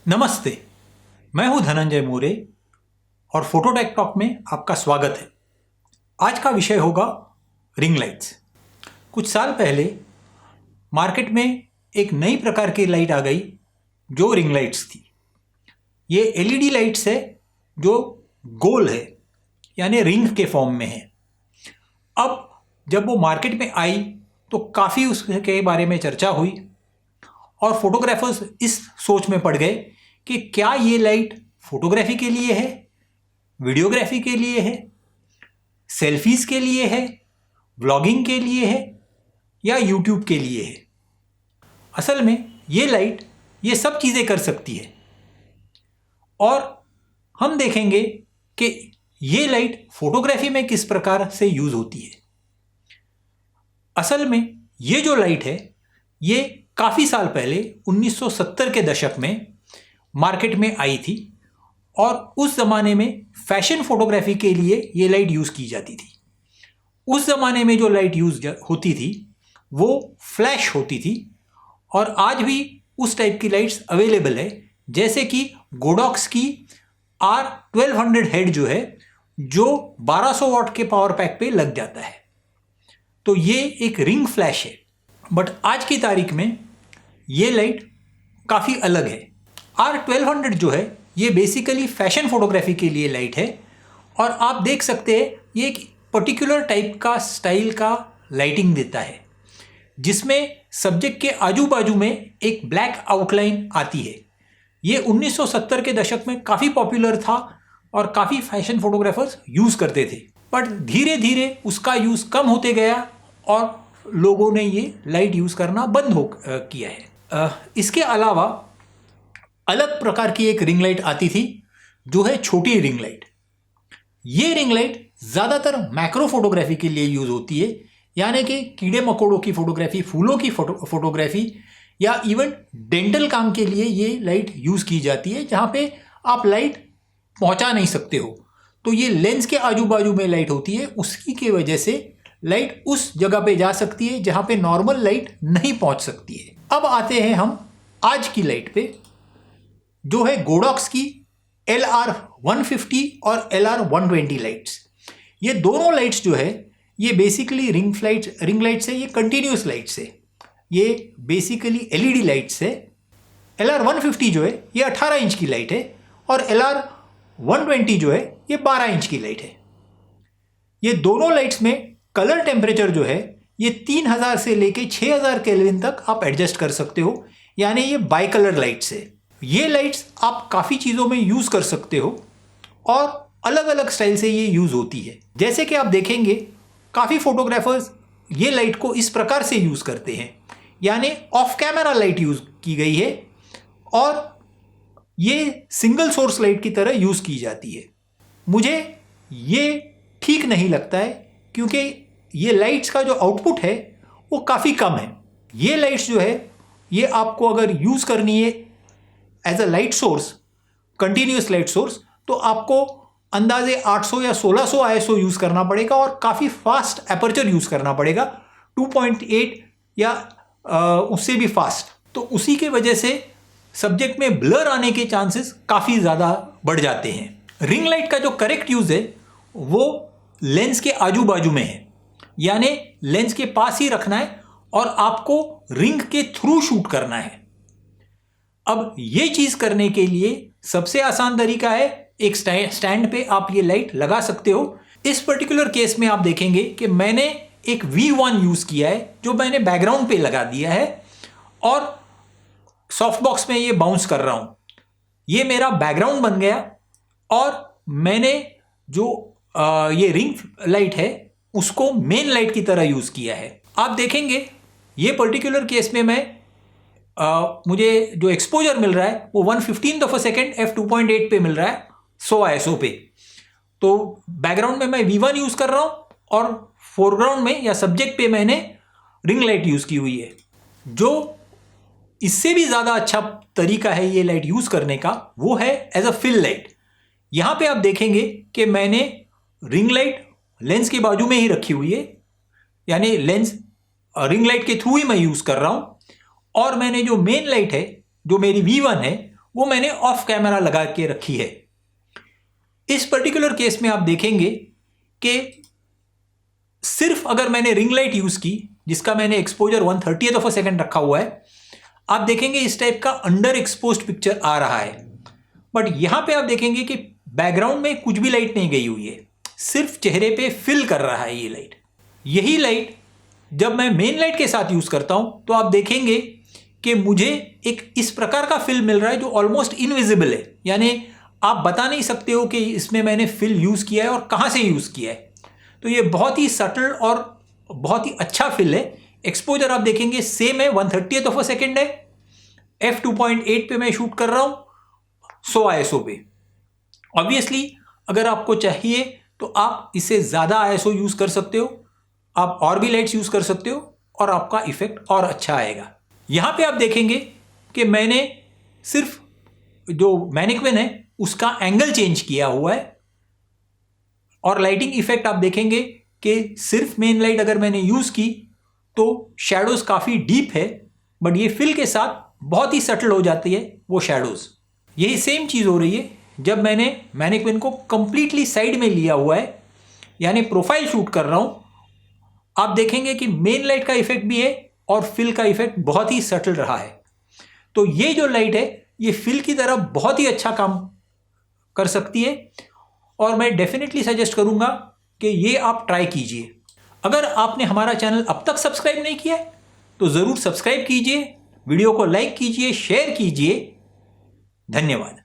नमस्ते, मैं हूं धनंजय मोरे और फोटोटेक टॉक में आपका स्वागत है। आज का विषय होगा रिंग लाइट्स। कुछ साल पहले मार्केट में एक नई प्रकार की लाइट आ गई जो रिंग लाइट्स थी। ये एलईडी लाइट्स है जो गोल है, यानी रिंग के फॉर्म में है। अब जब वो मार्केट में आई तो काफ़ी उसके बारे में चर्चा हुई और फोटोग्राफर्स इस सोच में पड़ गए कि क्या ये लाइट फोटोग्राफी के लिए है, वीडियोग्राफी के लिए है, सेल्फीज के लिए है, व्लॉगिंग के लिए है या यूट्यूब के लिए है। असल में ये लाइट ये सब चीज़ें कर सकती है और हम देखेंगे कि ये लाइट फोटोग्राफी में किस प्रकार से यूज़ होती है। असल में ये जो लाइट है ये काफ़ी साल पहले 1970 के दशक में मार्केट में आई थी और उस ज़माने में फैशन फोटोग्राफी के लिए ये लाइट यूज़ की जाती थी। उस ज़माने में जो लाइट यूज़ होती थी वो फ्लैश होती थी और आज भी उस टाइप की लाइट्स अवेलेबल है, जैसे कि गोडॉक्स की R1200 हेड जो है, जो 1200 वाट के पावर पैक पे लग जाता है। तो ये एक रिंग फ्लैश है। बट आज की तारीख में ये लाइट काफ़ी अलग है। R1200 जो है ये बेसिकली फैशन फोटोग्राफी के लिए लाइट है और आप देख सकते हैं ये एक पर्टिकुलर टाइप का स्टाइल का लाइटिंग देता है, जिसमें सब्जेक्ट के आजू बाजू में एक ब्लैक आउटलाइन आती है। ये 1970 के दशक में काफ़ी पॉपुलर था और काफ़ी फैशन फोटोग्राफर्स यूज़ करते थे। बट धीरे धीरे उसका यूज़ कम होते गया और लोगों ने ये लाइट यूज़ करना बंद किया है। इसके अलावा अलग प्रकार की एक रिंग लाइट आती थी जो है छोटी रिंग लाइट। ये रिंग लाइट ज़्यादातर मैक्रो फोटोग्राफी के लिए यूज़ होती है, यानी कि कीड़े मकोड़ों की फोटोग्राफी, फूलों की फोटोग्राफी या इवन डेंटल काम के लिए ये लाइट यूज़ की जाती है, जहाँ पे आप लाइट पहुँचा नहीं सकते हो। तो ये लेंस के आजू बाजू में लाइट होती है, उसकी की वजह से लाइट उस जगह पे जा सकती है जहाँ पे नॉर्मल लाइट नहीं पहुँच सकती है। अब आते हैं हम आज की लाइट पे, जो है गोडॉक्स की LR150 और LR120 लाइट्स। ये दोनों लाइट्स जो है ये बेसिकली रिंग लाइट्स है, ये कंटिन्यूस लाइट्स है, ये बेसिकली LED लाइट्स है। LR150 जो है ये 18 इंच की लाइट है और LR120 जो है ये 12 इंच की लाइट है। ये दोनों लाइट्स में कलर टेम्परेचर जो है ये 3000 से लेके 6000 केल्विन तक आप एडजस्ट कर सकते हो, यानी ये बाई कलर लाइट्स है। ये लाइट्स आप काफ़ी चीज़ों में यूज़ कर सकते हो और अलग अलग स्टाइल से ये यूज़ होती है। जैसे कि आप देखेंगे काफ़ी फोटोग्राफर्स ये लाइट को इस प्रकार से यूज़ करते हैं, यानी ऑफ कैमरा लाइट यूज़ की गई है और ये सिंगल सोर्स लाइट की तरह यूज़ की जाती है। मुझे ये ठीक नहीं लगता है, क्योंकि ये लाइट्स का जो आउटपुट है वो काफ़ी कम है। ये लाइट्स जो है ये आपको अगर यूज़ करनी है as a light source, continuous light source, तो आपको अंदाजे 800 या 1600 ISO यूज़ करना पड़ेगा और काफ़ी फास्ट एपर्चर यूज़ करना पड़ेगा, 2.8 या उससे भी फास्ट। तो उसी के वजह से सब्जेक्ट में ब्लर आने के चांसेस काफ़ी ज़्यादा बढ़ जाते हैं। रिंग लाइट का जो करेक्ट यूज़ है वो लेंस के आजू बाजू में है, यानी लेंस के पास ही रखना है और आपको रिंग के थ्रू शूट करना है। अब ये चीज़ करने के लिए सबसे आसान तरीका है एक स्टैंड पे आप ये लाइट लगा सकते हो। इस पर्टिकुलर केस में आप देखेंगे कि मैंने एक V1 यूज़ किया है, जो मैंने बैकग्राउंड पे लगा दिया है और सॉफ्ट बॉक्स में ये बाउंस कर रहा हूँ। ये मेरा बैकग्राउंड बन गया और मैंने जो ये रिंग लाइट है उसको मेन लाइट की तरह यूज़ किया है। आप देखेंगे ये पर्टिकुलर केस में मैं मुझे जो एक्सपोजर मिल रहा है वो 1/15 ऑफ अ सेकेंड f2.8 पे मिल रहा है 100 ISO पे। तो बैकग्राउंड में मैं V1 यूज़ कर रहा हूँ और फोरग्राउंड में या सब्जेक्ट पे मैंने रिंग लाइट यूज़ की हुई है। जो इससे भी ज़्यादा अच्छा तरीका है ये लाइट यूज़ करने का, वो है एज अ फिल लाइट। यहाँ पे आप देखेंगे कि मैंने रिंग लाइट लेंस के बाजू में ही रखी हुई है, यानी लेंस रिंग लाइट के थ्रू ही मैं यूज़ कर रहा हूँ और मैंने जो मेन लाइट है जो मेरी V1 है वो मैंने ऑफ कैमरा लगा के रखी है। इस पर्टिकुलर केस में आप देखेंगे कि सिर्फ अगर मैंने रिंग लाइट यूज की, जिसका मैंने एक्सपोजर 1/30 ऑफ अ सेकेंड रखा हुआ है, आप देखेंगे इस टाइप का अंडर एक्सपोज्ड पिक्चर आ रहा है। बट यहां पे आप देखेंगे कि बैकग्राउंड में कुछ भी लाइट नहीं गई हुई है, सिर्फ चेहरे पे फिल कर रहा है ये लाइट। यही लाइट जब मैं मेन लाइट के साथ यूज करता हूं तो आप देखेंगे कि मुझे एक इस प्रकार का फिल मिल रहा है जो ऑलमोस्ट इनविजिबल है, यानी आप बता नहीं सकते हो कि इसमें मैंने फिल यूज किया है और कहां से यूज किया है। तो ये बहुत ही सटल और बहुत ही अच्छा फिल है। एक्सपोजर आप देखेंगे सेम है, 1/30 ऑफ अ सेकेंड है। f2.8 पे मैं शूट कर रहा हूं 100 ISO पे। ऑब्वियसली अगर आपको चाहिए तो आप इससे ज्यादा ISO यूज कर सकते हो, आप और भी लाइट्स यूज कर सकते हो और आपका इफेक्ट और अच्छा आएगा। यहां पे आप देखेंगे कि मैंने सिर्फ जो मैनिक्विन है उसका एंगल चेंज किया हुआ है और लाइटिंग इफेक्ट आप देखेंगे कि सिर्फ मेन लाइट अगर मैंने यूज की तो शैडोज काफी डीप है, बट ये फिल के साथ बहुत ही सटल हो जाती है वो शैडोज। यही सेम चीज हो रही है जब मैंने मैनिक्विन को कंप्लीटली साइड में लिया हुआ है, यानी प्रोफाइल शूट कर रहा हूं। आप देखेंगे कि मेन लाइट का इफेक्ट भी है और फिल का इफेक्ट बहुत ही सटल रहा है। तो ये जो लाइट है ये फिल की तरह बहुत ही अच्छा काम कर सकती है और मैं डेफिनेटली सजेस्ट करूंगा कि ये आप ट्राई कीजिए। अगर आपने हमारा चैनल अब तक सब्सक्राइब नहीं किया है तो जरूर सब्सक्राइब कीजिए, वीडियो को लाइक कीजिए, शेयर कीजिए। धन्यवाद।